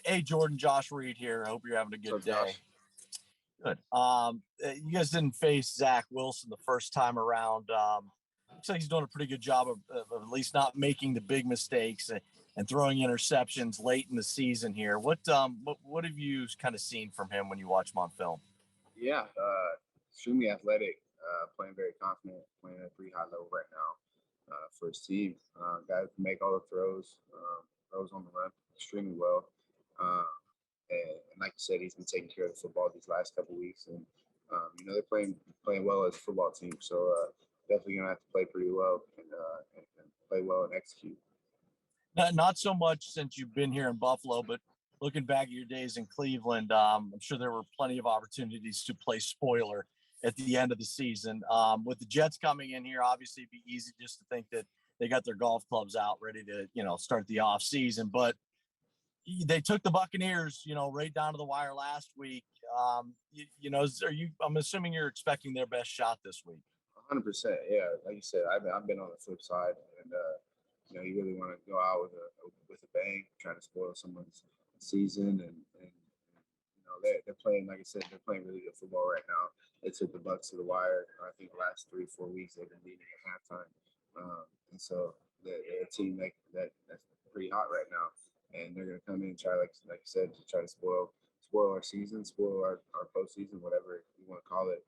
Hey, Jordan, Josh Reed here. I hope you're having a good day. Josh? Good. You guys didn't face Zach Wilson the first time around. Looks like he's doing a pretty good job of at least not making the big mistakes and throwing interceptions late in the season here. What have you kind of seen from him when you watch him on film? Yeah, extremely athletic, playing very confident, playing at a pretty high level right now for his team. Guy who can make all the throws, throws on the run extremely well. And like you said, he's been taking care of the football these last couple of weeks, and they're playing well as a football team. So definitely gonna have to play pretty well and play well and execute. Not so much since you've been here in Buffalo, but looking back at your days in Cleveland, I'm sure there were plenty of opportunities to play spoiler at the end of the season. With the Jets coming in here, obviously it'd be easy just to think that they got their golf clubs out ready to, start the off season, but they took the Buccaneers, right down to the wire last week. I'm assuming you're expecting their best shot this week. 100%. Yeah, like you said, I've been on the flip side, and you really want to go out with a bang, trying to spoil someone's season, and they're playing, like I said, they're playing really good football right now. They took the Bucs to the wire. I think the last 3-4 weeks they've been leading at halftime, and so they're a team that's pretty hot right now, and they're going to come in and try, like you said, to try to spoil our season, spoil our postseason, whatever you want to call it.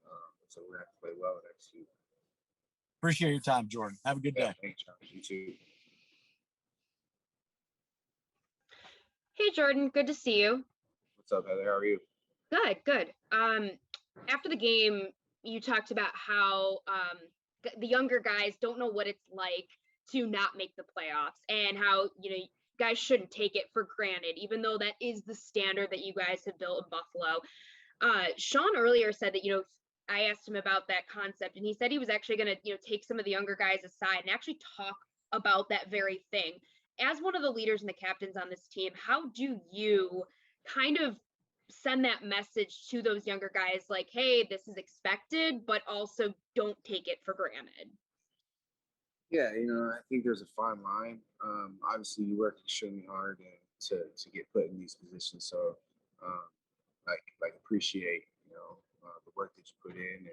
So we're going to have to play well next year. Appreciate your time, Jordan. Have a good day. Thanks, John. You too. Hey, Jordan. Good to see you. What's up, Heather? How are you? Good. After the game, you talked about how the younger guys don't know what it's like to not make the playoffs, and how guys shouldn't take it for granted, even though that is the standard that you guys have built in Buffalo. Sean earlier said that I asked him about that concept, and he said he was actually going to take some of the younger guys aside and actually talk about that very thing. As one of the leaders and the captains on this team, how do you kind of send that message to those younger guys, like, hey, this is expected, but also don't take it for granted? Yeah, I think there's a fine line. Obviously, you work extremely hard to get put in these positions, so appreciate the work that you put in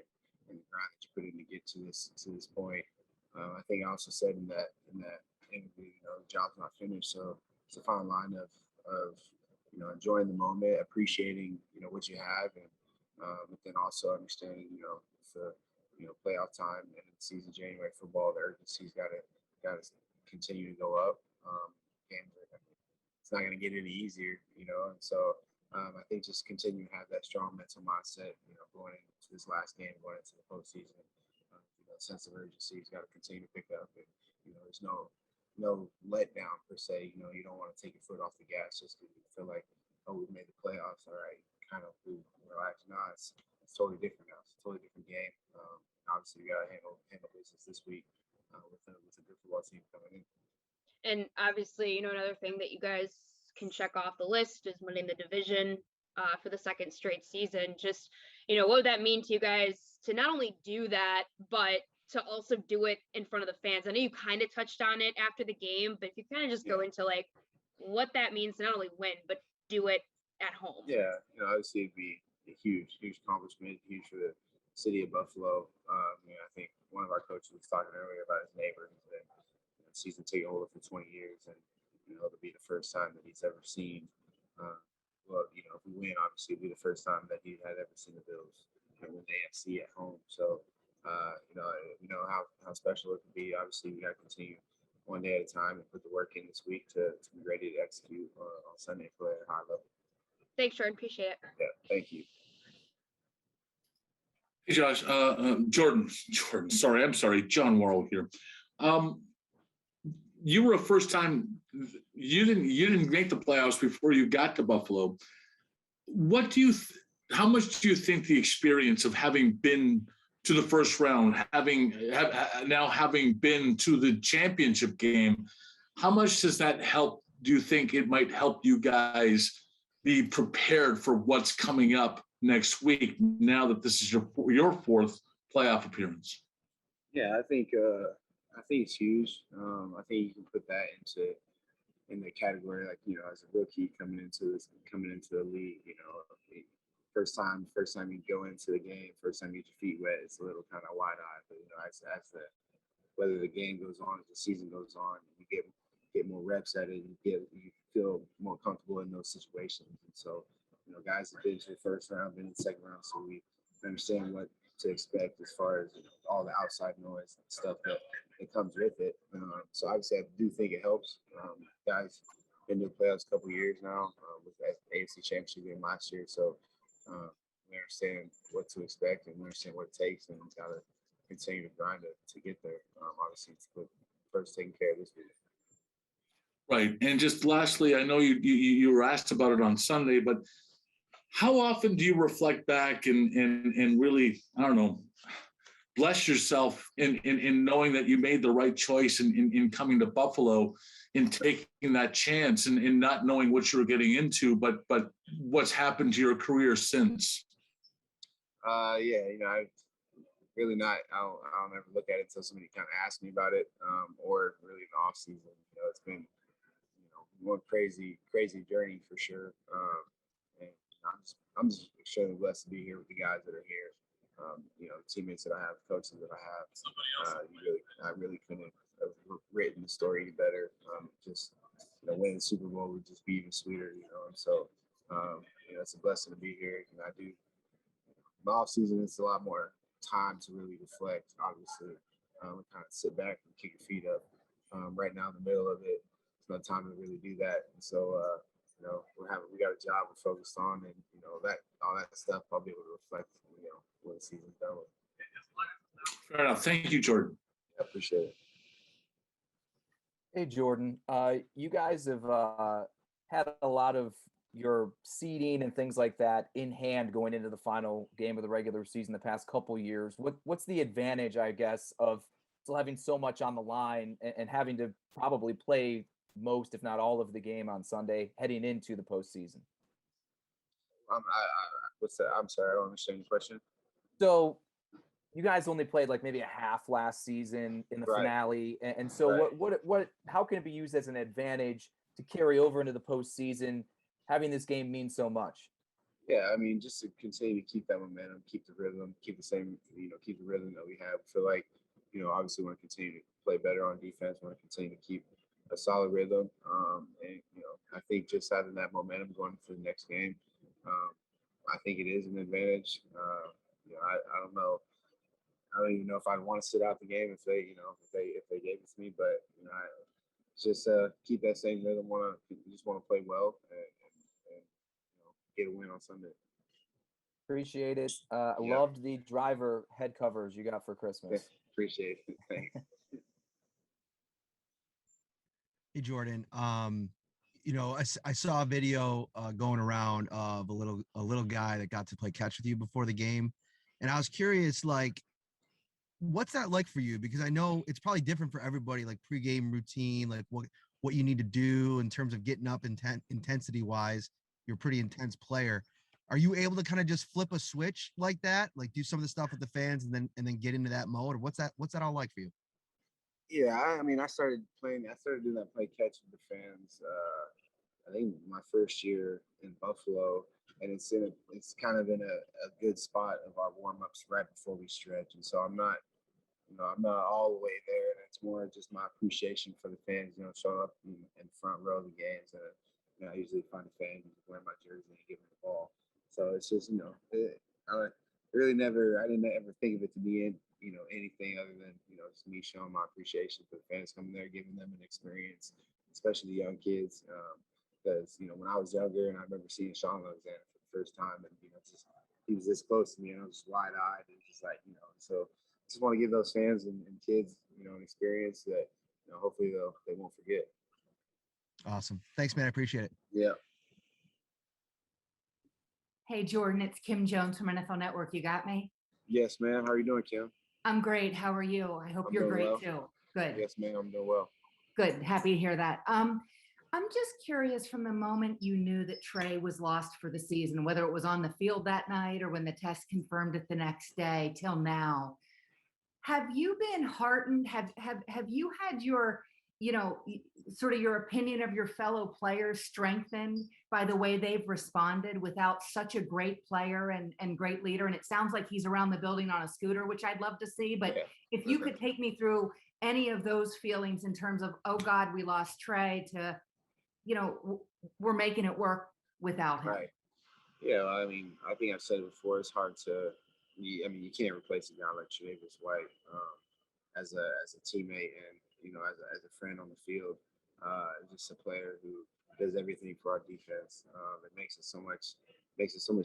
and the grind that you put in to get to this point. I think I also said in that interview, the job's not finished, so it's a fine line of enjoying the moment, appreciating what you have, and but then also understanding the playoff time and the season, January football, the urgency's got to continue to go up. Games it's not going to get any easier, and so I think just continue to have that strong mental mindset, going into this last game, going into the postseason. Sense of urgency has got to continue to pick up, and there's no letdown per se. You don't want to take your foot off the gas just because you feel like, oh, we made the playoffs, all right, kind of relax. No, it's totally different now. It's a totally different game. Obviously, we got to handle business this week with a good football team coming in. And obviously, another thing that you guys can check off the list is winning the division for the second straight season. Just, what would that mean to you guys to not only do that, but to also do it in front of the fans? I know you kind of touched on it after the game, but if you kind of just go into what that means to not only win, but do it at home. Yeah, obviously it'd be a huge accomplishment, huge for the city of Buffalo. I think one of our coaches was talking earlier about his neighbor. He's been season ticket holder for 20 years, and it'll be the first time that he's ever seen. If we win, obviously it'll be the first time that he had ever seen the Bills win the AFC at home. So, we know how special it can be. Obviously, we got to continue one day at a time and put the work in this week to be ready to execute on Sunday for a high level. Thanks, Jordan. Appreciate it. Yeah, thank you. Hey, Josh. Jordan. Sorry, I'm sorry. John Worrell here. You were a first time. You didn't make the playoffs before you got to Buffalo. What do you? How much do you think the experience of having been to the first round, having been to the championship game, how much does that help? Do you think it might help you guys be prepared for what's coming up next week? Now that this is your fourth playoff appearance. Yeah, I think it's huge. I think you can put that in the category, like, as a rookie coming into the league, first time you go into the game, first time you get your feet wet, it's a little kind of wide eyed. But as the whether the game goes on, as the season goes on, you get more reps at it, you feel more comfortable in those situations. And so, guys have been to the first round, been in the second round, so we understand what to expect as far as all the outside noise and stuff that comes with it. So obviously, I do think it helps. Guys been to the playoffs a couple of years now with that AFC Championship game last year, so we understand what to expect and we understand what it takes, and we got to continue to grind to get there. Obviously, to put first taking care of this week. Right. And just lastly, I know you were asked about it on Sunday, but how often do you reflect back and really, I don't know, bless yourself in knowing that you made the right choice in coming to Buffalo, in taking that chance and in not knowing what you were getting into, but what's happened to your career since? I really not. I don't ever look at it until somebody kind of asks me about it, or really in the off season. It's been one crazy journey for sure. And I'm just extremely blessed to be here with the guys that are here. The teammates that I have, coaches that I have. I really couldn't have written the story any better. Just winning the Super Bowl would just be even sweeter. And so it's a blessing to be here. And I do. The off season, it's a lot more time to really reflect. Obviously, and kind of sit back and kick your feet up. Right now, in the middle of it, it's no time to really do that. And so, we got a job we're focused on, and that all that stuff I'll be able to reflect, when the season's done with. Fair enough. Thank you, Jordan. I appreciate it. Hey, Jordan. You guys have had a lot of your seeding and things like that in hand going into the final game of the regular season the past couple years. What's the advantage, I guess, of still having so much on the line and having to probably play most, if not all, of the game on Sunday heading into the postseason? What's that? I'm sorry, I don't understand your question. So you guys only played like maybe a half last season in the finale. And so Right. how can it be used as an advantage to carry over into the postseason, having this game mean so much? Yeah, I mean, just to continue to keep that momentum, keep the rhythm, keep the rhythm that we have. I feel like, obviously want to continue to play better on defense, want to continue to keep a solid rhythm. And, I think just having that momentum going for the next game, I think it is an advantage. I don't know. I don't even know if I'd want to sit out the game if they gave it to me, but I just keep that same rhythm. Just want to play well and get a win on Sunday. Appreciate it. Yeah. Loved the driver head covers you got for Christmas. Appreciate it. Thanks. Hey, Jordan. I saw a video going around of a little guy that got to play catch with you before the game, and I was curious, like, what's that like for you? Because I know it's probably different for everybody, like pregame routine, like what you need to do in terms of getting up intensity wise. You're a pretty intense player. Are you able to kind of just flip a switch like that, like do some of the stuff with the fans and then get into that mode? Or what's that all like for you? Yeah, I started doing that play catch with the fans. I think my first year in Buffalo, and it's kind of in a good spot of our warm ups right before we stretch. And so I'm not all the way there, and it's more just my appreciation for the fans, showing up in the front row of the games, and I usually find a fan wearing my jersey and give them the ball. So it's just, I didn't ever think of it to be anything other than, just me showing my appreciation for the fans coming there, giving them an experience, especially the young kids. Because, when I was younger and I remember seeing Sean Alexander for the first time and, he was this close to me and I was just wide eyed and just like, so just want to give those fans and kids, an experience that, hopefully they won't forget. Awesome. Thanks, man. I appreciate it. Yeah. Hey, Jordan, it's Kim Jones from NFL Network. You got me? Yes, ma'am. How are you doing, Kim? I'm great. How are you? I hope I'm you're doing great well. too. Good. Yes, ma'am. I'm doing well. Good. Happy to hear that. I'm just curious, from the moment you knew that Trey was lost for the season, whether it was on the field that night or when the test confirmed it the next day till now, have you been heartened? Have you had your sort of your opinion of your fellow players strengthened by the way they've responded without such a great player and great leader? And it sounds like he's around the building on a scooter, which I'd love to see. But if you could take me through any of those feelings in terms of, oh God, we lost Trey, to, we're making it work without him. Right. Yeah, I mean, I think I've said it before. It's hard to, you can't replace a guy like Tre'Davious White as a teammate and as a friend on the field. Just a player who does everything for our defense. It makes it so much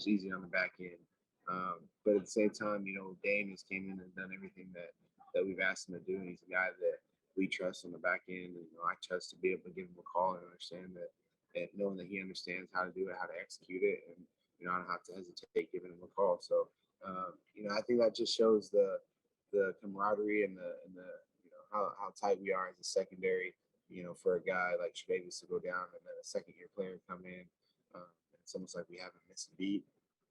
easier on the back end. But at the same time, Dane has came in and done everything that we've asked him to do, and he's a guy that we trust on the back end. And I trust to be able to give him a call and understand that, and knowing that he understands how to do it, how to execute it, and I don't have to hesitate giving him a call. So I think that just shows the camaraderie and the how tight we are as a secondary. For a guy like Tre'Davious to go down and then a second-year player come in, it's almost like we haven't missed a beat.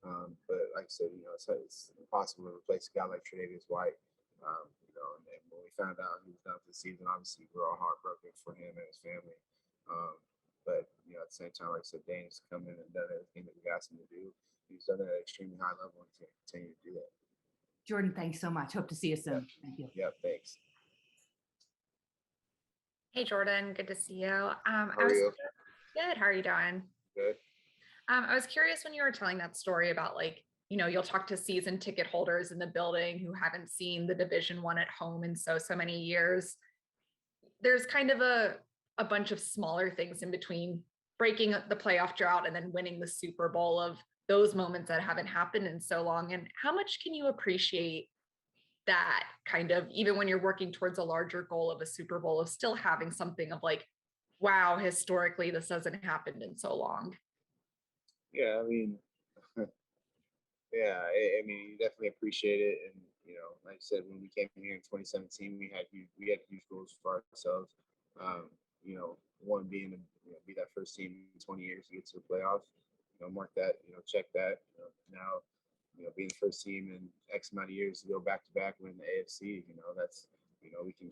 But like I said, it's impossible to replace a guy like Tre'Davious White. And when we found out he was done for the season, obviously we're all heartbroken for him and his family. But at the same time, like I said, Dane has come in and done everything that we asked him to do. He's done it at an extremely high level and he's going to continue to do that. Jordan, thanks so much. Hope to see you soon. Thank you. Yeah, thanks. Hey, Jordan. Good to see you. How are you? Good. How are you doing? Good. I was curious when you were telling that story about you'll talk to season ticket holders in the building who haven't seen the Division I at home in so many years. There's kind of a bunch of smaller things in between breaking the playoff drought and then winning the Super Bowl, of those moments that haven't happened in so long. And how much can you appreciate that, kind of, even when you're working towards a larger goal of a Super Bowl, of still having something of wow, historically, this hasn't happened in so long? Yeah, I mean, you definitely appreciate it. And, like I said, when we came here in 2017, we had huge goals for ourselves. One being to be that first team in 20 years to get to the playoffs. Mark that, check that. Now, being the first team in X amount of years to go back to back win the AFC, that's, we can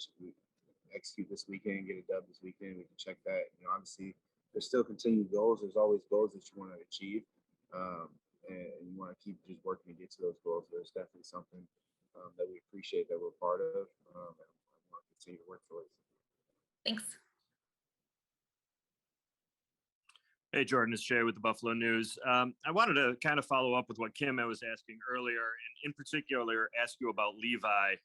execute this weekend, get a dub this weekend. We can check that. Obviously, there's still continued goals. There's always goals that you want to achieve, and you want to keep just working to get to those goals. There's definitely something that we appreciate that we're part of, and I want to continue to work towards. Thanks. Hey, Jordan, it's Jay with the Buffalo News. I wanted to kind of follow up with what Kim was asking earlier, and in particular, ask you about Levi.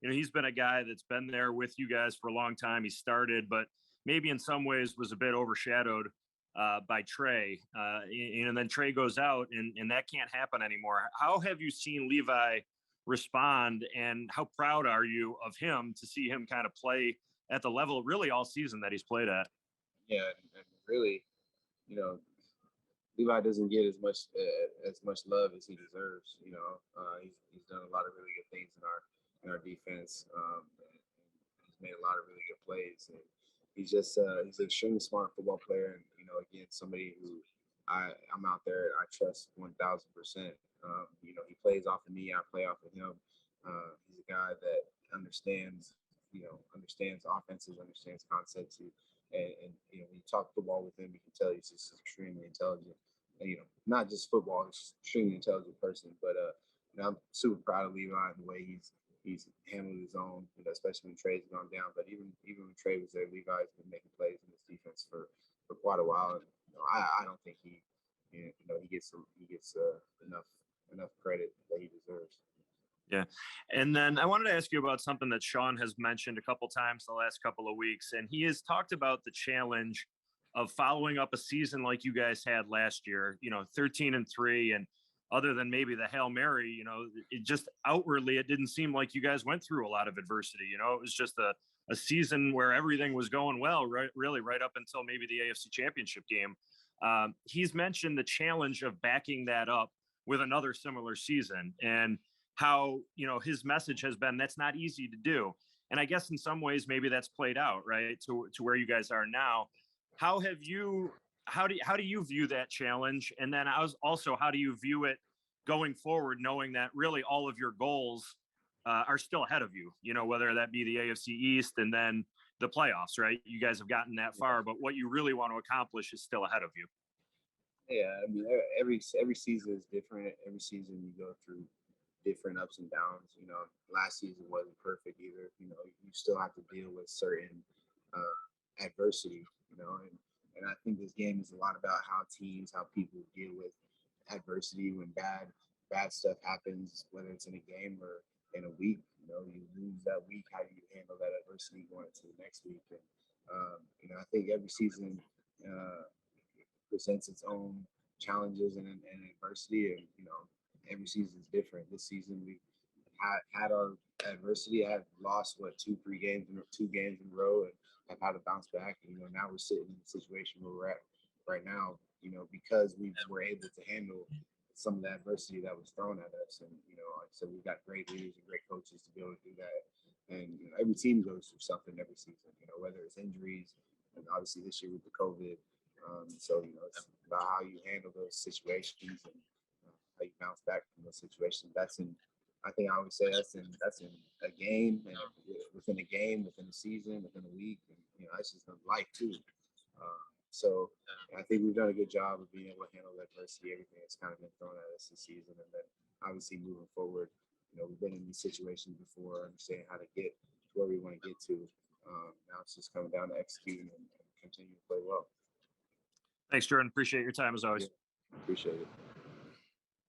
He's been a guy that's been there with you guys for a long time. He started, but maybe in some ways was a bit overshadowed by Trey. And then Trey goes out, and that can't happen anymore. How have you seen Levi respond, and how proud are you of him to see him kind of play at the level really all season that he's played at? Yeah, and really, Levi doesn't get as much love as he deserves. He's done a lot of really good things in our defense. He's made a lot of really good plays, and he's just he's an extremely smart football player. And again, somebody who I'm out there, I trust 1,000%. He plays off of me, I play off of him. He's a guy that understands offenses, understands concepts. And when you talk football with him, you can tell he's just extremely intelligent. And, not just football, he's just an extremely intelligent person. But I'm super proud of Levi and the way he's handled his own, especially when Trey's gone down. But even when Trey was there, Levi's been making plays in this defense for quite a while. And I don't think he gets enough credit that he deserves. Yeah. And then I wanted to ask you about something that Sean has mentioned a couple times the last couple of weeks. And he has talked about the challenge of following up a season like you guys had last year, 13-3. And other than maybe the Hail Mary, it just outwardly, it didn't seem like you guys went through a lot of adversity. It was just a season where everything was going well, really right up until maybe the AFC Championship game. He's mentioned the challenge of backing that up with another similar season, and how, his message has been, that's not easy to do. And I guess in some ways, maybe that's played out, right, to where you guys are now. How do you view that challenge? And then how do you view it going forward, knowing that really all of your goals are still ahead of you, whether that be the AFC East and then, the playoffs, right? You guys have gotten that far, but what you really want to accomplish is still ahead of you. Yeah, I mean, every season is different. Every season you go through different ups and downs. You know, last season wasn't perfect either. You know, you still have to deal with certain adversity. You know, and I think this game is a lot about how people deal with adversity when bad stuff happens, whether it's in a game or in a week. You know, you lose that week. How do you handle that adversity going into the next week? And you know, I think every season presents its own challenges and adversity, and you know, every season is different. This season we had our adversity. I have lost two games in a row, and I've had to bounce back. And, you know, now we're sitting in the situation where we're at right now. You know, because we were able to handle some of the adversity that was thrown at us, and you know, like I said, we've got great leaders and great coaches to be able to do that. And you know, every team goes through something every season. You know, whether it's injuries, and obviously this year with the COVID. So you know, it's about how you handle those situations and how you bounce back from those situations. I think I always say that's in a game, and within a game, within a season, within a week, and you know, that's just life too. So I think we've done a good job of being able to handle adversity, everything that's kind of been thrown at us this season, and then obviously moving forward, you know, we've been in these situations before, understanding how to get to where we want to get to. Now it's just coming down to executing and continue to play well. Thanks, Jordan. Appreciate your time as always. Yeah, appreciate it.